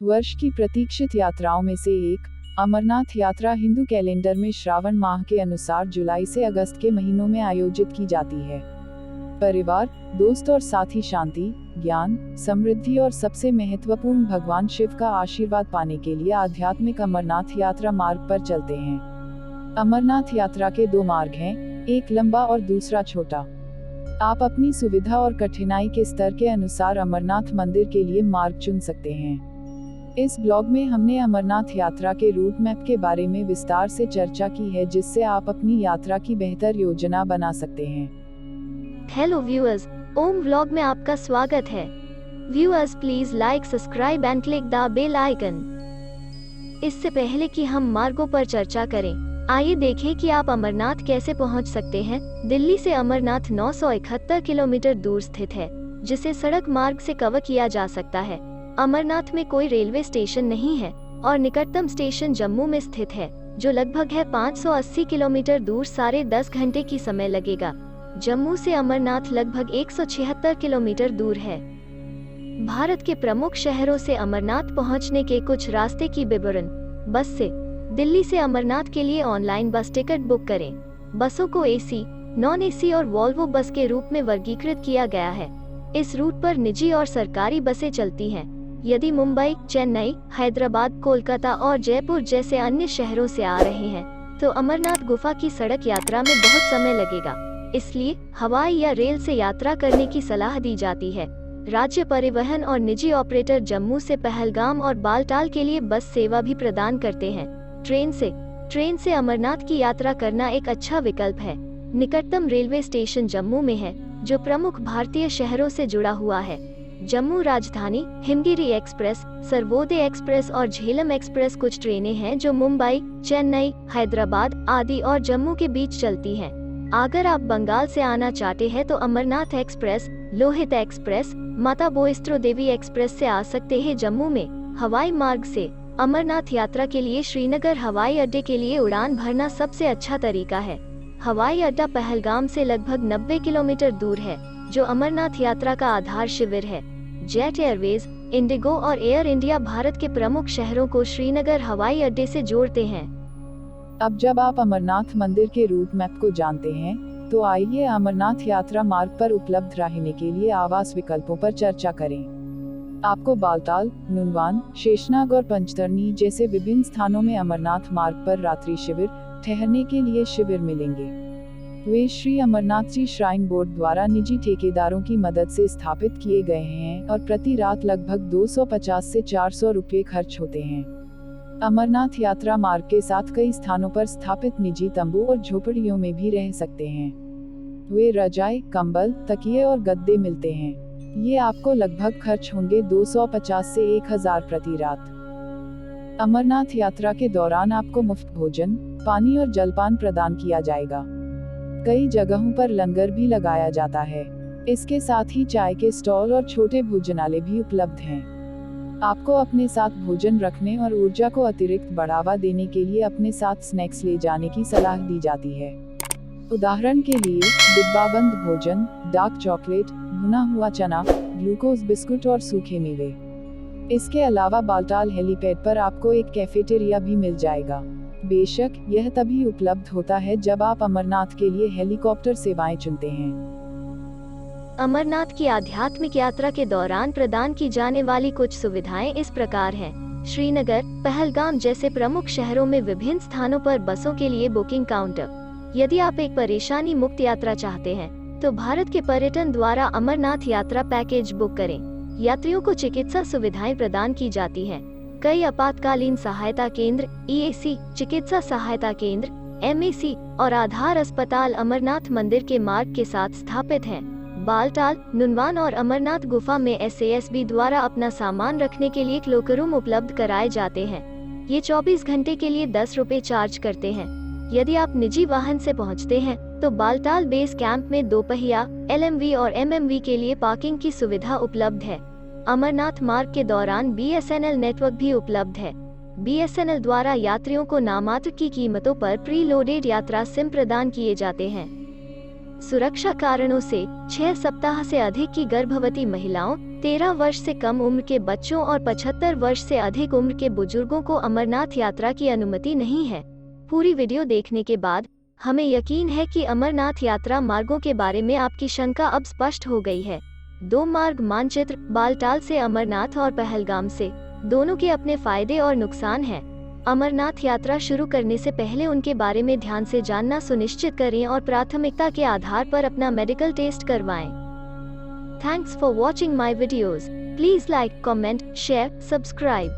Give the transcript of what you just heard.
वर्ष की प्रतीक्षित यात्राओं में से एक अमरनाथ यात्रा हिंदू कैलेंडर में श्रावण माह के अनुसार जुलाई से अगस्त के महीनों में आयोजित की जाती है। परिवार, दोस्त और साथी शांति, ज्ञान, समृद्धि और सबसे महत्वपूर्ण भगवान शिव का आशीर्वाद पाने के लिए आध्यात्मिक अमरनाथ यात्रा मार्ग पर चलते हैं। अमरनाथ यात्रा के दो मार्ग हैं, एक लंबा और दूसरा छोटा। आप अपनी सुविधा और कठिनाई के स्तर के अनुसार अमरनाथ मंदिर के लिए मार्ग चुन सकते हैं। इस ब्लॉग में हमने अमरनाथ यात्रा के रूट मैप के बारे में विस्तार से चर्चा की है, जिससे आप अपनी यात्रा की बेहतर योजना बना सकते हैं। हेलो व्यूअर्स, ओम व्लॉग में आपका स्वागत है। Viewers, please like, subscribe and click the bell icon. इससे पहले कि हम मार्गों पर चर्चा करें, आइए देखें कि आप अमरनाथ कैसे पहुंच सकते हैं। दिल्ली से अमरनाथ 971 किलोमीटर दूर स्थित है, जिसे सड़क मार्ग से कवर किया जा सकता है। अमरनाथ में कोई रेलवे स्टेशन नहीं है और निकटतम स्टेशन जम्मू में स्थित है, जो लगभग है 580 किलोमीटर दूर। 10.5 घंटे की समय लगेगा। जम्मू से अमरनाथ लगभग 176 किलोमीटर दूर है। भारत के प्रमुख शहरों से अमरनाथ पहुंचने के कुछ रास्ते की विवरण। बस से दिल्ली से अमरनाथ के लिए ऑनलाइन बस टिकट बुक करें। बसों को एसी, नॉन एसी और वॉल्वो बस के रूप में वर्गीकृत किया गया है। इस रूट पर निजी और सरकारी बसें चलती हैं। यदि मुंबई, चेन्नई, हैदराबाद, कोलकाता और जयपुर जैसे अन्य शहरों से आ रहे हैं, तो अमरनाथ गुफा की सड़क यात्रा में बहुत समय लगेगा। इसलिए हवाई या रेल से यात्रा करने की सलाह दी जाती है। राज्य परिवहन और निजी ऑपरेटर जम्मू से पहलगाम और बालटाल के लिए बस सेवा भी प्रदान करते हैं। ट्रेन से अमरनाथ की यात्रा करना एक अच्छा विकल्प है। निकटतम रेलवे स्टेशन जम्मू में है, जो प्रमुख भारतीय शहरों से जुड़ा हुआ है। जम्मू राजधानी, हिमगिरी एक्सप्रेस, सर्वोदय एक्सप्रेस और झेलम एक्सप्रेस कुछ ट्रेनें हैं जो मुंबई, चेन्नई, हैदराबाद आदि और जम्मू के बीच चलती हैं। अगर आप बंगाल से आना चाहते हैं तो अमरनाथ एक्सप्रेस, लोहित एक्सप्रेस, माता बोईस्त्रो देवी एक्सप्रेस से आ सकते हैं। जम्मू में हवाई मार्ग से अमरनाथ यात्रा के लिए श्रीनगर हवाई अड्डे के लिए उड़ान भरना सबसे अच्छा तरीका है। हवाई अड्डा पहलगाम से लगभग 90 किलोमीटर दूर है, जो अमरनाथ यात्रा का आधार शिविर है। जेट एयरवेज, इंडिगो और एयर इंडिया भारत के प्रमुख शहरों को श्रीनगर हवाई अड्डे से जोड़ते हैं। अब जब आप अमरनाथ मंदिर के रूट मैप को जानते हैं, तो आइए अमरनाथ यात्रा मार्ग पर उपलब्ध रहने के लिए आवास विकल्पों पर चर्चा करें। आपको बालताल, नुनवान, शेषनाग और पंचतरनी जैसे विभिन्न स्थानों में अमरनाथ मार्ग पर रात्रि शिविर, ठहरने के लिए शिविर मिलेंगे। वे श्री अमरनाथ जी श्राइन बोर्ड द्वारा निजी ठेकेदारों की मदद से स्थापित किए गए हैं और प्रति रात लगभग 250 से 400 रुपये खर्च होते हैं। अमरनाथ यात्रा मार्ग के साथ कई स्थानों पर स्थापित निजी तंबू और झोपड़ियों में भी रह सकते हैं। वे रजाई, कंबल, तकिए और गद्दे मिलते हैं। ये आपको लगभग खर्च होंगे 250 से 1000 प्रति रात। अमरनाथ यात्रा के दौरान आपको मुफ्त भोजन, पानी और जलपान प्रदान किया जाएगा। कई जगहों पर लंगर भी लगाया जाता है। इसके साथ ही चाय के स्टॉल और छोटे भोजनालय भी उपलब्ध हैं। आपको अपने साथ भोजन रखने और ऊर्जा को अतिरिक्त बढ़ावा देने के लिए अपने साथ स्नैक्स ले जाने की सलाह दी जाती है। उदाहरण के लिए डिब्बाबंद भोजन, डार्क चॉकलेट, भुना हुआ चना, ग्लूकोज बिस्कुट और सूखे मेवे। इसके अलावा बालटाल हेलीपैड पर आपको एक कैफेटेरिया भी मिल जाएगा। बेशक यह तभी उपलब्ध होता है जब आप अमरनाथ के लिए हेलीकॉप्टर सेवाएं चुनते हैं। अमरनाथ की आध्यात्मिक यात्रा के दौरान प्रदान की जाने वाली कुछ सुविधाएं इस प्रकार हैं। श्रीनगर, पहलगाम जैसे प्रमुख शहरों में विभिन्न स्थानों पर बसों के लिए बुकिंग काउंटर। यदि आप एक परेशानी मुक्त यात्रा चाहते हैं, तो भारत के पर्यटन द्वारा अमरनाथ यात्रा पैकेज बुक करें। यात्रियों को चिकित्सा सुविधाएं प्रदान की जाती हैं। कई आपातकालीन सहायता केंद्र, EAC, चिकित्सा सहायता केंद्र, MAC और आधार अस्पताल अमरनाथ मंदिर के मार्ग के साथ स्थापित हैं। बालटाल, नुनवान और अमरनाथ गुफा में SASB द्वारा अपना सामान रखने के लिए क्लोकर रूम उपलब्ध कराए जाते हैं। ये 24 घंटे के लिए 10 रुपए चार्ज करते हैं। यदि आप निजी वाहन से पहुंचते हैं, तो बालटाल बेस कैंप में दोपहिया, LMV और MMV के लिए पार्किंग की सुविधा उपलब्ध है। अमरनाथ मार्ग के दौरान BSNL नेटवर्क भी उपलब्ध है। BSNL द्वारा यात्रियों को नामात्र की कीमतों पर प्री लोडेड यात्रा सिम प्रदान किए जाते हैं। सुरक्षा कारणों से 6 सप्ताह से अधिक की गर्भवती महिलाओं, 13 वर्ष से कम उम्र के बच्चों और 75 वर्ष से अधिक उम्र के बुजुर्गों को अमरनाथ यात्रा की अनुमति नहीं है। पूरी वीडियो देखने के बाद हमें यकीन है कि अमरनाथ यात्रा मार्गों के बारे में आपकी शंका अब स्पष्ट हो गई है। 2 मार्ग मानचित्र, बालटाल से अमरनाथ और पहलगाम से, दोनों के अपने फायदे और नुकसान हैं। अमरनाथ यात्रा शुरू करने से पहले उनके बारे में ध्यान से जानना सुनिश्चित करें और प्राथमिकता के आधार पर अपना मेडिकल टेस्ट करवाएं। Thanks for watching my videos. Please like, comment, share, subscribe.